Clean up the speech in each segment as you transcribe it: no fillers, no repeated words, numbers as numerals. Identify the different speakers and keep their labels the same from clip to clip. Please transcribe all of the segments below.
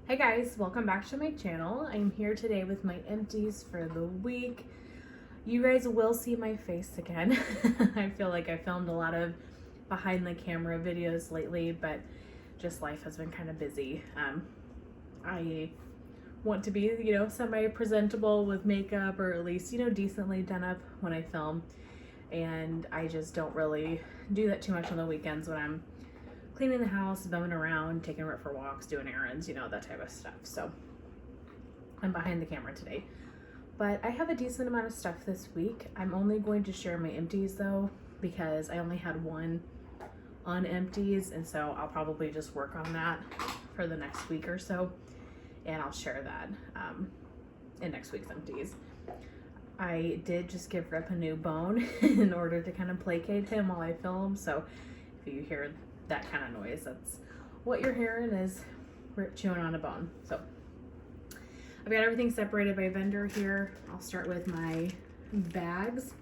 Speaker 1: Hey guys, welcome back to my channel. I'm here today with my empties for the week. You guys will see my face again. I feel like I filmed a lot of behind the camera videos lately, but just life has been kind of busy. I want to be, semi-presentable with makeup, or at least, decently done up when I film. And I just don't really do that too much on the weekends when I'm cleaning the house, bumming around, taking Rip for walks, doing errands, that type of stuff. So I'm behind the camera today. But I have a decent amount of stuff this week. I'm only going to share my empties though, because I only had one on empties, and so I'll probably just work on that for the next week or so, and I'll share that in next week's empties. I did just give Rip a new bone in order to kind of placate him while I film, so if you hear that kind of noise, that's what you're hearing, is Rip chewing on a bone. So I've got everything separated by vendor here. I'll start with my bags.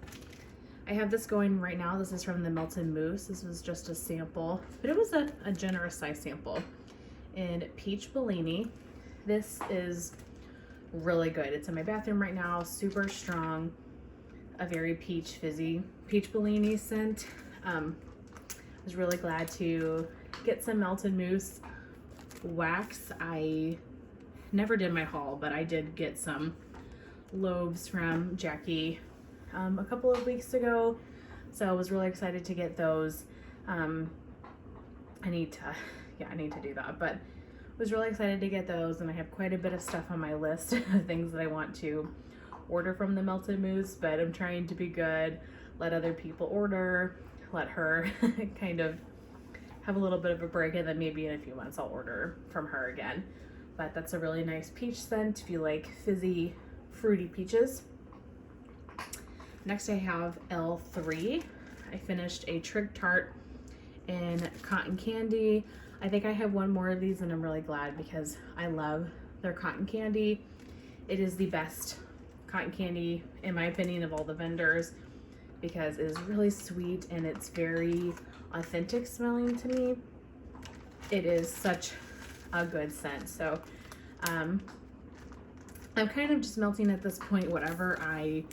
Speaker 1: I have this going right now. This is from the Melted Mousse. This was just a sample, but it was a generous size sample in Peach Bellini. This is really good. It's in my bathroom right now, super strong, a very peach fizzy Peach Bellini scent. I was really glad to get some Melted Mousse wax. I never did my haul, but I did get some loaves from Jackie a couple of weeks ago, so I was really excited to get those. I need to do that, but was really excited to get those, and I have quite a bit of stuff on my list of things that I want to order from the Melted Mousse, but I'm trying to be good, let other people order, let her kind of have a little bit of a break, and then maybe in a few months I'll order from her again. But that's a really nice peach scent if you like fizzy, fruity peaches. Next I have L3. I finished a Trig Tart in cotton candy. I think I have one more of these, and I'm really glad because I love their cotton candy. It is the best cotton candy, in my opinion, of all the vendors, because it is really sweet and it's very authentic smelling to me. It is such a good scent. So I'm kind of just melting at this point whatever I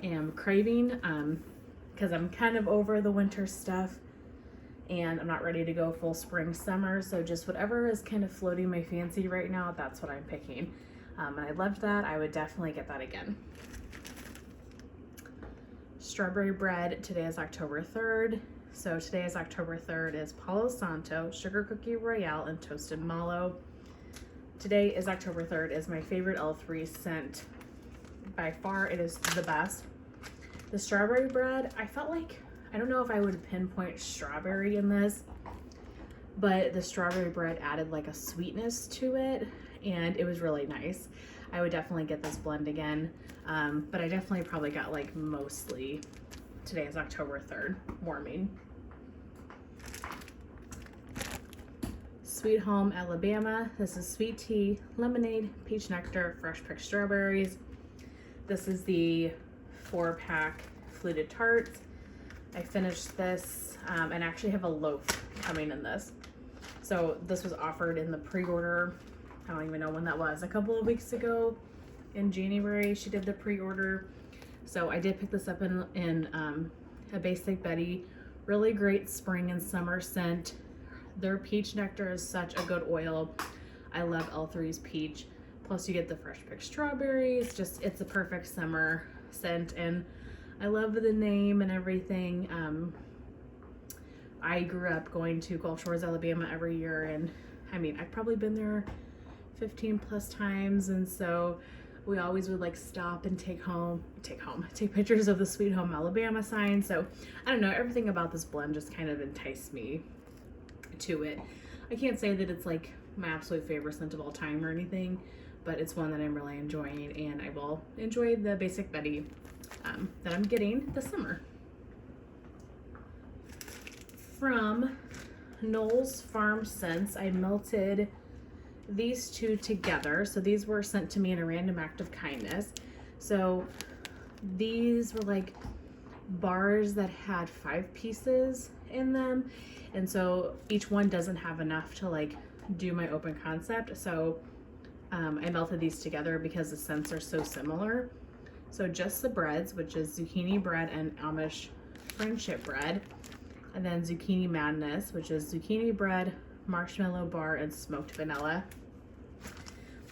Speaker 1: am craving, because I'm kind of over the winter stuff and I'm not ready to go full spring summer, so just whatever is kind of floating my fancy right now, that's what I'm picking. And I loved that. I would definitely get that again. Strawberry bread. Today is October 3rd. So today is October 3rd is Palo Santo, Sugar Cookie Royale, and Toasted Mallow. Today is October 3rd is my favorite L3 scent. By far, it is the best. The strawberry bread, I felt like, I don't know if I would pinpoint strawberry in this, but the strawberry bread added like a sweetness to it, and it was really nice. I would definitely get this blend again, but I definitely probably got like mostly, today is October 3rd, warming. Sweet Home Alabama. This is sweet tea, lemonade, peach nectar, fresh picked strawberries. This is the 4-pack fluted tarts. I finished this and actually have a loaf coming in this. So this was offered in the pre-order. I don't even know when that was, a couple of weeks ago in January. She did the pre-order, so I did pick this up in a Basic Betty. Really great spring and summer scent. Their peach nectar is such a good oil. I love L3's peach, plus you get the fresh picked strawberries. Just, it's a perfect summer scent, and I love the name and everything. I grew up going to Gulf Shores, Alabama every year, and I mean, I've probably been there 15 plus times, and so we always would like stop and take pictures of the Sweet Home Alabama sign. So I don't know, everything about this blend just kind of enticed me to it. I can't say that it's like my absolute favorite scent of all time or anything, but it's one that I'm really enjoying, and I will enjoy the Basic Betty that I'm getting this summer. From Knowles Farm Scents, I melted these two together. So these were sent to me in a random act of kindness. So these were like bars that had 5 pieces in them, and so each one doesn't have enough to like do my open concept. So I melted these together because the scents are so similar. So just the breads, which is zucchini bread and Amish friendship bread. And then zucchini madness, which is zucchini bread, marshmallow bar, and smoked vanilla.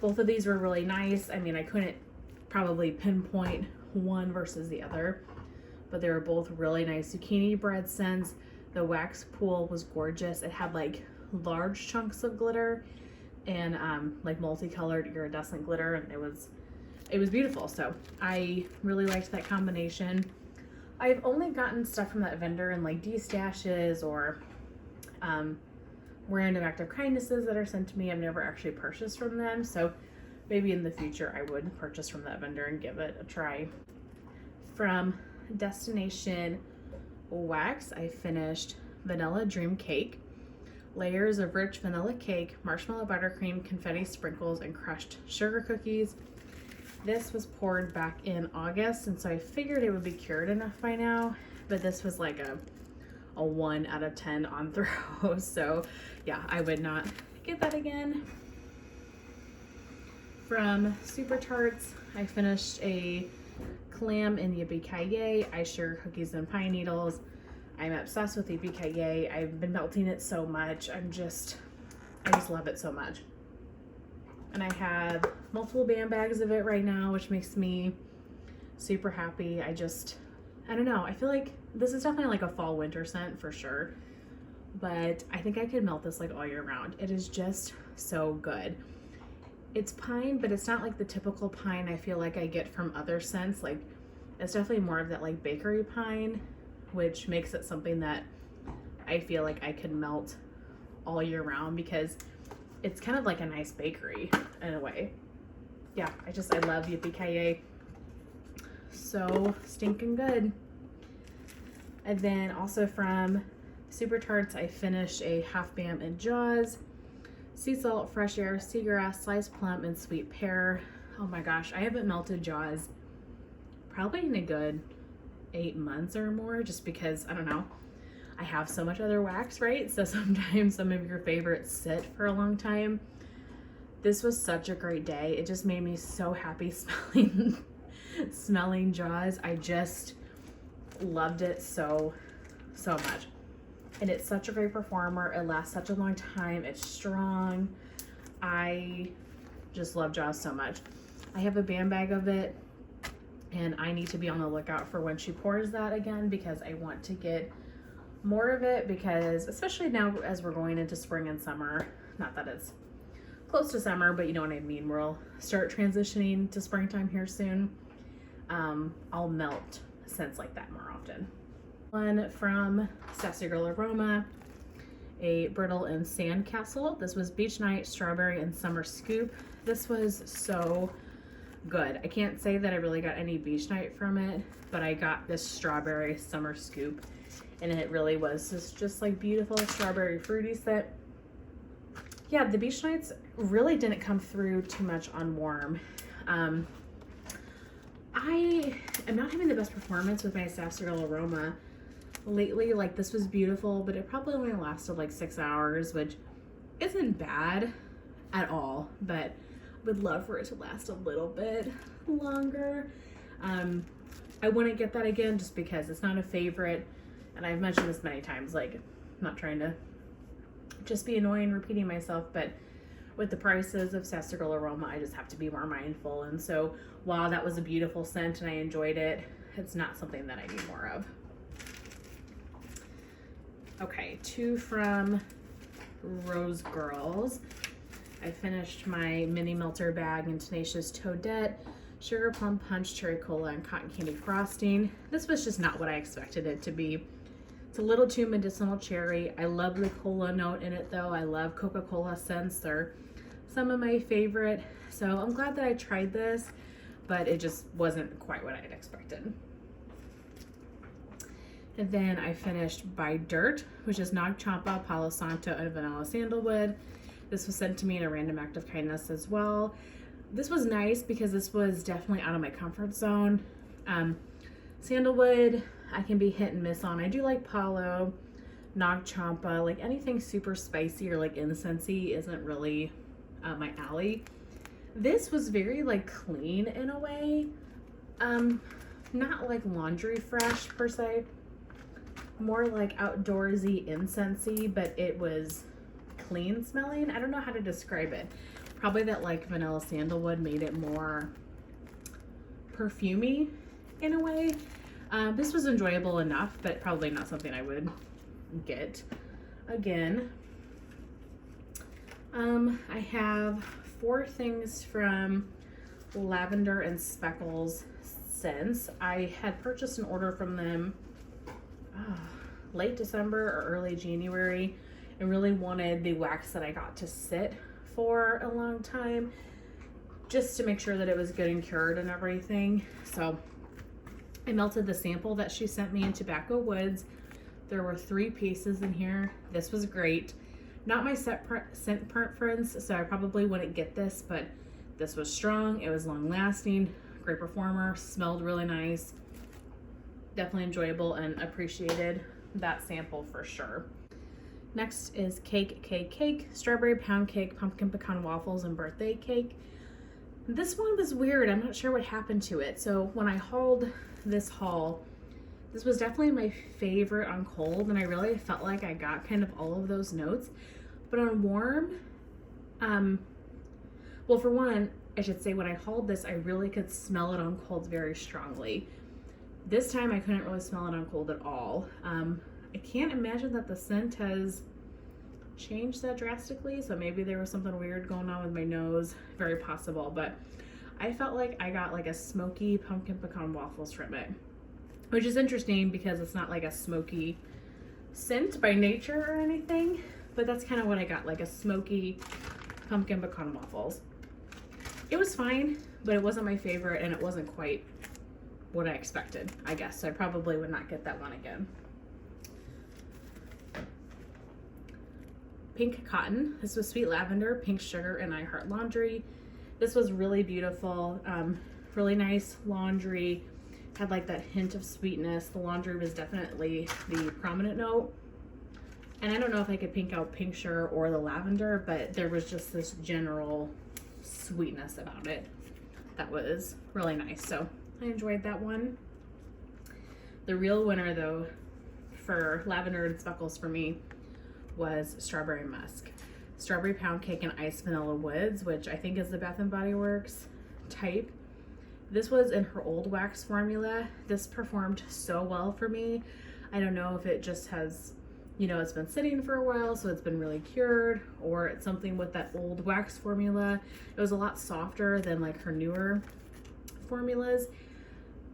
Speaker 1: Both of these were really nice. I mean, I couldn't probably pinpoint one versus the other, but they were both really nice zucchini bread scents. The wax pool was gorgeous. It had like large chunks of glitter and like multicolored iridescent glitter, and it was beautiful. So I really liked that combination. I've only gotten stuff from that vendor in like D-stashes or random act of kindnesses that are sent to me. I've never actually purchased from them, so maybe in the future I would purchase from that vendor and give it a try. From Destination Wax, I finished Vanilla Dream Cake. Layers of rich vanilla cake, marshmallow buttercream, confetti sprinkles, and crushed sugar cookies. This was poured back in August, and so I figured it would be cured enough by now, but this was like a 1 out of 10 on throw. So yeah, I would not get that again. From Super Tarts, I finished a clam and yippee-ki-yay, ice sugar cookies and pine needles. I'm obsessed with yippee-ki-yay. I've been melting it so much. I just love it so much. And I have multiple band bags of it right now, which makes me super happy. I don't know. I feel like this is definitely like a fall winter scent for sure, but I think I could melt this like all year round. It is just so good. It's pine, but it's not like the typical pine I feel like I get from other scents. Like, it's definitely more of that like bakery pine, which makes it something that I feel like I could melt all year round because it's kind of like a nice bakery in a way. Yeah, I love yippee-ki-yay. So stinking good. And then also from Super Tarts, I finished a half bam in Jaws, sea salt, fresh air, seagrass, sliced plum, and sweet pear. Oh my gosh, I haven't melted Jaws probably in a good 8 months or more, just because, I don't know, I have so much other wax, right? So sometimes some of your favorites sit for a long time. This was such a great day. It just made me so happy smelling Jaws. I just loved it so much. And it's such a great performer. It lasts such a long time. It's strong. I just love Jaws so much. I have a band bag of it, and I need to be on the lookout for when she pours that again, because I want to get more of it, because especially now as we're going into spring and summer, not that it's close to summer, but you know what I mean, we'll start transitioning to springtime here soon. I'll melt scents like that more often. One from Sassy Girl Aroma, a brittle and sandcastle. This was Beach Night, Strawberry, and Summer Scoop. This was so good. I can't say that I really got any Beach Night from it, but I got this Strawberry Summer Scoop, and it really was just like beautiful strawberry fruity scent. Yeah, the Beach Nights really didn't come through too much on warm. I am not having the best performance with my Sassy Girl Aroma lately. Like, this was beautiful, but it probably only lasted like 6 hours, which isn't bad at all, but would love for it to last a little bit longer. I wouldn't get that again just because it's not a favorite, and I've mentioned this many times, like, I'm not trying to just be annoying repeating myself, but with the prices of Sassy Girl Aroma, I just have to be more mindful. And so while that was a beautiful scent and I enjoyed it, it's not something that I need more of. Okay, 2 from Rose Girls. I finished my mini melter bag in Tenacious Toadette, Sugar Plum Punch, Cherry Cola, and Cotton Candy Frosting. This was just not what I expected it to be. It's a little too medicinal cherry. I love the cola note in it though. I love Coca-Cola scents. They're some of my favorite. So I'm glad that I tried this, but it just wasn't quite what I had expected. And then I finished By Dirt, which is Nag Champa, Palo Santo, and Vanilla Sandalwood. This was sent to me in a random act of kindness as well. This was nice because this was definitely out of my comfort zone. Sandalwood, I can be hit and miss on. I do like Palo, Nag Champa, like anything super spicy or like incensey isn't really my alley. This was very like clean in a way. Not like laundry fresh per se, more like outdoorsy incensey, but it was clean smelling. I don't know how to describe it. Probably that like vanilla sandalwood made it more perfumey in a way. This was enjoyable enough, but probably not something I would get again. I have 4 things from Lavender and Speckles scents. I had purchased an order from them late December or early January and really wanted the wax that I got to sit for a long time just to make sure that it was good and cured and everything. So I melted the sample that she sent me in Tobacco Woods. There were 3 pieces in here. This was great. Not my scent preference, so I probably wouldn't get this, but this was strong. It was long lasting, great performer, smelled really nice. Definitely enjoyable and appreciated that sample for sure. Next is Cake, strawberry pound cake, pumpkin pecan waffles, and birthday cake. This one was weird. I'm not sure what happened to it. So when I hauled this haul, this was definitely my favorite on cold, and I really felt like I got kind of all of those notes. But on warm, well, for one, I should say when I hauled this, I really could smell it on cold very strongly. This time I couldn't really smell it on cold at all. I can't imagine that the scent has changed that drastically, so maybe there was something weird going on with my nose. Very possible, but I felt like I got like a smoky pumpkin pecan waffles from it, which is interesting because it's not like a smoky scent by nature or anything, but that's kind of what I got, like a smoky pumpkin pecan waffles. It was fine, but it wasn't my favorite, and it wasn't quite what I expected, I guess. So I probably would not get that one again. Pink Cotton. This was Sweet Lavender, Pink Sugar, and I Heart Laundry. This was really beautiful, really nice laundry. Had like that hint of sweetness. The laundry was definitely the prominent note. And I don't know if I could pink out Pink Sugar or the lavender, but there was just this general sweetness about it that was really nice. So I enjoyed that one. The real winner though for Lavender and Speckles for me was Strawberry Musk. Strawberry Pound Cake and Iced Vanilla Woods, which I think is the Bath and Body Works type. This was in her old wax formula. This performed so well for me. I don't know if it just has, you know, it's been sitting for a while, so it's been really cured, or it's something with that old wax formula. It was a lot softer than like her newer formulas.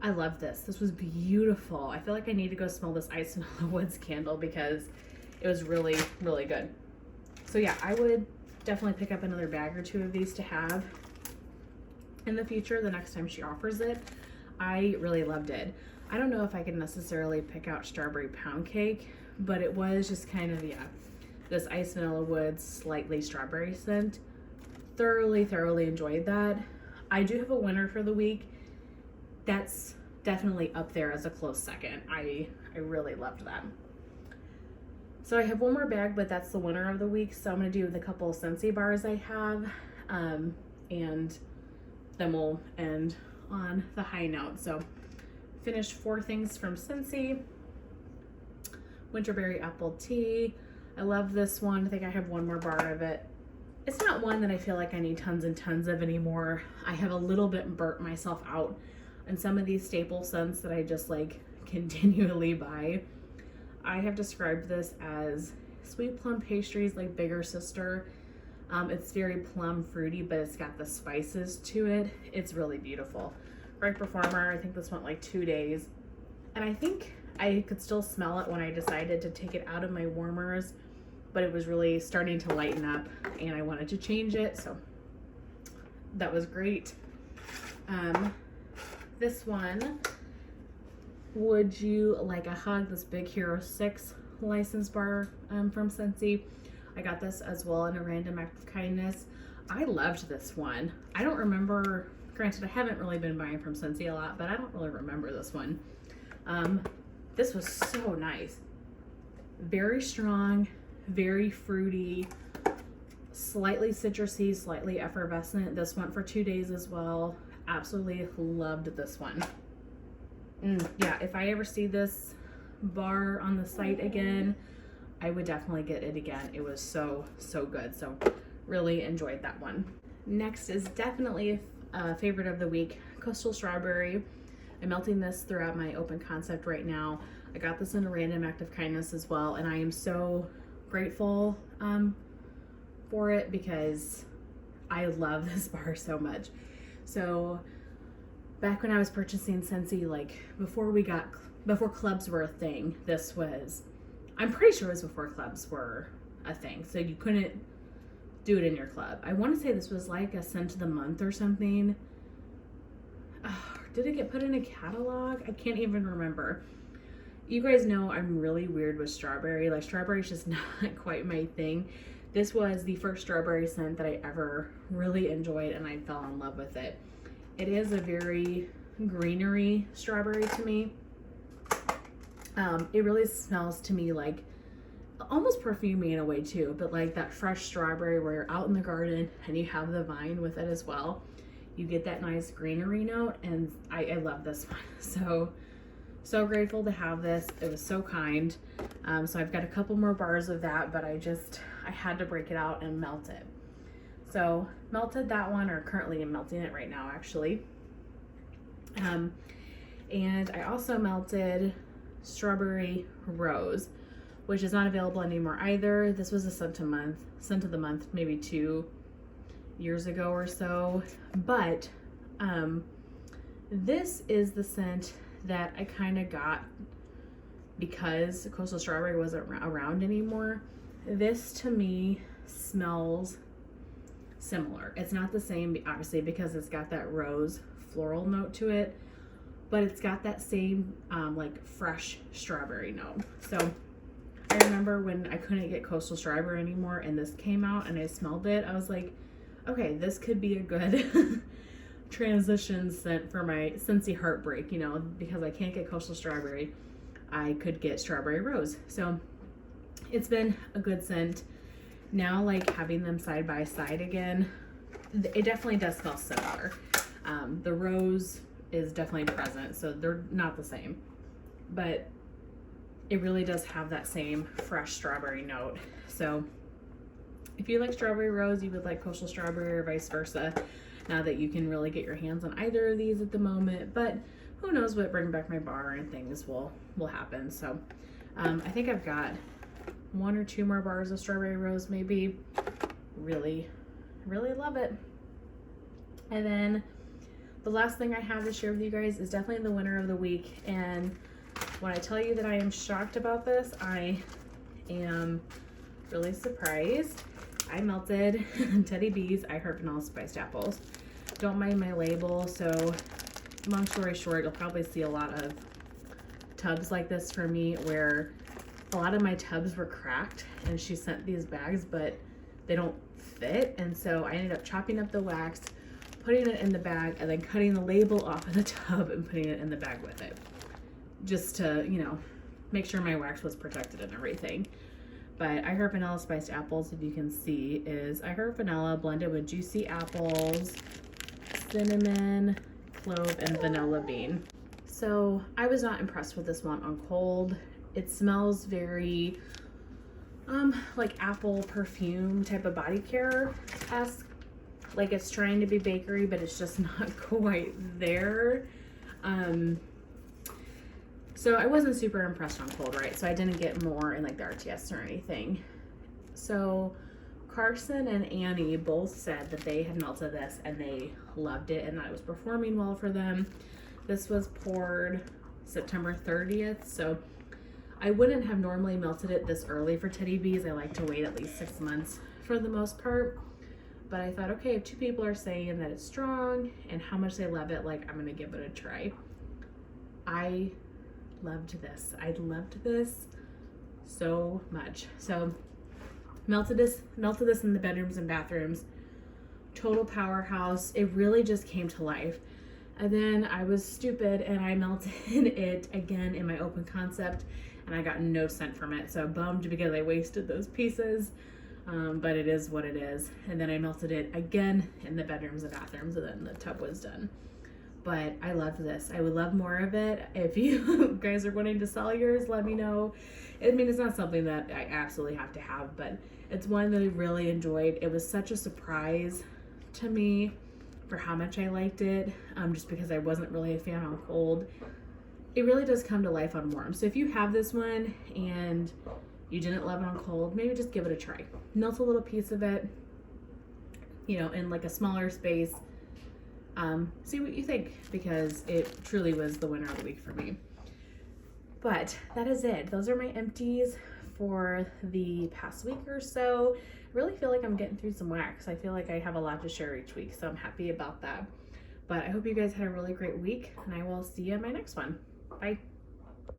Speaker 1: I love this. This was beautiful. I feel like I need to go smell this Iced Vanilla Woods candle because it was really, really good. So yeah, I would definitely pick up another bag or 2 of these to have in the future the next time she offers it. I really loved it. I don't know if I can necessarily pick out Strawberry Pound Cake, but it was just kind of, yeah, this Iced Vanilla Woods slightly strawberry scent. Thoroughly enjoyed that. I do have a winner for the week. That's definitely up there as a close second. I really loved that. So I have one more bag, but that's the winner of the week. So I'm gonna do the couple Scentsy bars I have, and then we'll end on the high note. So finished 4 things from Scentsy. Winterberry Apple Tea. I love this one. I think I have one more bar of it. It's not one that I feel like I need tons and tons of anymore. I have a little bit burnt myself out on some of these staple scents that I just like continually buy. I have described this as sweet plum pastries, like bigger sister. It's very plum fruity, but it's got the spices to it. It's really beautiful. Great performer. I think this went like 2 days. And I think I could still smell it when I decided to take it out of my warmers, but it was really starting to lighten up and I wanted to change it. So that was great. This one, Would You Like a Hug? This Big Hero 6 license bar from Scentsy. I got this as well in a random act of kindness. I loved this one. I don't remember, granted I haven't really been buying from Scentsy a lot, but I don't really remember this one. This was so nice. Very strong, very fruity, Slightly citrusy, slightly effervescent. This went for 2 days as well. Absolutely loved this one. Yeah, if I ever see this bar on the site again, I would definitely get it again. It was so good. So really enjoyed that one. Next is definitely a favorite of the week, Coastal Strawberry. I'm melting this throughout my open concept right now. I got this in a random act of kindness as well, and I am so grateful for it because I love this bar so much. So back when I was purchasing Scentsy, like before clubs were a thing, this was, I'm pretty sure it was before clubs were a thing. So you couldn't do it in your club. I want to say this was like a scent of the month or something. Did it get put in a catalog? I can't even remember. You guys know I'm really weird with strawberry. Like, strawberry is just not quite my thing. This was the first strawberry scent that I ever really enjoyed, and I fell in love with it. It is a very greenery strawberry to me. It really smells to me like almost perfumey in a way too, but like that fresh strawberry where you're out in the garden and you have the vine with it as well. You get that nice greenery note, and I love this one. So grateful to have this. It was so kind. So I've got a couple more bars of that, but I had to break it out and melt it. So melted that one, or currently I'm melting it right now actually. And I also melted Strawberry Rose, which is not available anymore either. This was a scent of the month, maybe 2 years ago or so. But this is the scent that I kind of got because Coastal Strawberry wasn't around anymore. This to me smells similar. It's not the same, obviously, because it's got that rose floral note to it, but it's got that same like fresh strawberry note. So I remember when I couldn't get Coastal Strawberry anymore and this came out and I smelled it, I was like, okay, this could be a good transition scent for my Scentsy heartbreak, you know, because I can't get Coastal Strawberry. I could get Strawberry Rose. So it's been a good scent. Now, like, having them side by side again, it definitely does smell similar. The rose is definitely present, so they're not the same, but it really does have that same fresh strawberry note. So if you like Strawberry Rose, you would like Coastal Strawberry, or vice versa. Now that you can really get your hands on either of these at the moment, but who knows what Bring Back My Bar and things will happen. So I think I've got 1 or 2 more bars of Strawberry Rose maybe. Really love it. And then the last thing I have to share with you guys is definitely the winner of the week. And when I tell you that I am shocked about this, I am really surprised. I melted Teddy B's I Heart Vanilla Spiced Apples. Don't mind my label, so long story short, you'll probably see a lot of tubs like this for me where a lot of my tubs were cracked and she sent these bags, but they don't fit. And so I ended up chopping up the wax, putting it in the bag, and then cutting the label off of the tub and putting it in the bag with it. Just to, you know, make sure my wax was protected and everything. But I Heart Vanilla Spiced Apples, if you can see, is I Heart Vanilla blended with juicy apples, cinnamon, clove, and vanilla bean. So I was not impressed with this one on cold. It smells very like apple perfume type of body care-esque. Like it's trying to be bakery, but it's just not quite there. So I wasn't super impressed on cold, right? So I didn't get more in like the RTS or anything. So Carson and Annie both said that they had melted this and they loved it and that it was performing well for them. This was poured September 30th. So I wouldn't have normally melted it this early for Teddy B's. I like to wait at least 6 months for the most part. But I thought, okay, if 2 people are saying that it's strong and how much they love it, like, I'm gonna give it a try. I loved this. I loved this so much. So melted this in the bedrooms and bathrooms. Total powerhouse. It really just came to life. And then I was stupid and I melted it again in my open concept and I got no scent from it. So bummed because I wasted those pieces. but it is what it is. And then I melted it again in the bedrooms and bathrooms, and then the tub was done. But I love this. I would love more of it. If you guys are wanting to sell yours, let me know. I mean, it's not something that I absolutely have to have, but it's one that I really enjoyed. It was such a surprise to me for how much I liked it, just because I wasn't really a fan on cold. It really does come to life on warm. So if you have this one and you didn't love it on cold, maybe just give it a try. Melt a little piece of it, you know, in like a smaller space. See what you think, because it truly was the winner of the week for me. But that is it. Those are my empties for the past week or so. I really feel like I'm getting through some wax. I feel like I have a lot to share each week, so I'm happy about that. But I hope you guys had a really great week, and I will see you in my next one. Bye.